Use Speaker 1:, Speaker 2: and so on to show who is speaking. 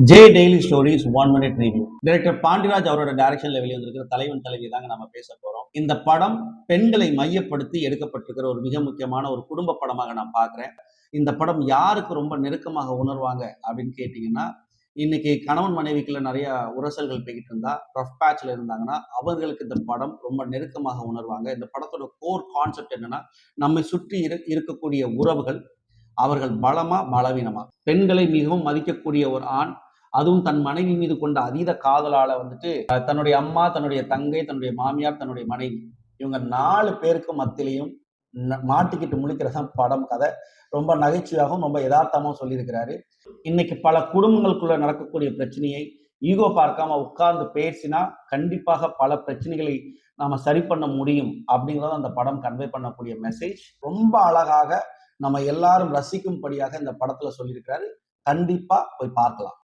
Speaker 1: J daily stories 1 minute review. Director Pandiraj அவரோட டைரக்ஷன்ல வெளியே வந்திருக்கிற தலைவன் தலைவி தாங்க நம்ம பேச போறோம். இந்த படம் பெண்களை மையப்படுத்தி எடுக்கப்பட்டிருக்கிற ஒரு மிக முக்கியமான ஒரு குடும்ப படமாக நான் பார்க்கிறேன். இந்த படம் யாருக்கு ரொம்ப நெருக்கமாக உணர்வாங்க அப்படின்னு கேட்டீங்கன்னா, இன்னைக்கு கணவன் மனைவிக்குள்ள நிறைய உரசல்கள் போய்கிட்டு இருந்தா, ரஃப் பேட்ச்ல இருந்தாங்கன்னா அவர்களுக்கு இந்த படம் ரொம்ப நெருக்கமாக உணர்வாங்க. இந்த படத்தோட கோர் கான்செப்ட் என்னன்னா, நம்மை சுற்றி இருக்கக்கூடிய உறவுகள் அவர்கள் பலமா பலவீனமா, பெண்களை மிகவும் மதிக்கக்கூடிய ஒரு ஆண், அதுவும் தன் மனைவி மீது கொண்ட அதீத காதலால வந்துட்டு தன்னுடைய அம்மா, தன்னுடைய தங்கை, தன்னுடைய மாமியார், தன்னுடைய மனைவி, இவங்க 4 பேருக்கு மத்தியிலையும் மாட்டிக்கிட்டு முழிக்கிறதான் படம் கதை. ரொம்ப நகைச்சுவையாகவும் ரொம்ப யதார்த்தமாகவும் சொல்லியிருக்கிறாரு. இன்னைக்கு பல குடும்பங்களுக்குள்ள நடக்கக்கூடிய பிரச்சனையை ஈகோ பார்க்காம உட்கார்ந்து பேசினா கண்டிப்பாக பல பிரச்சனைகளை நாம சரி பண்ண முடியும் அப்படிங்கறத அந்த படம் கன்வே பண்ணக்கூடிய மெசேஜ் ரொம்ப அழகாக நம்ம எல்லாரும் ரசிக்கும்படியாக இந்த படத்துல சொல்லியிருக்கிறாரு. கண்டிப்பா போய் பார்க்கலாம்.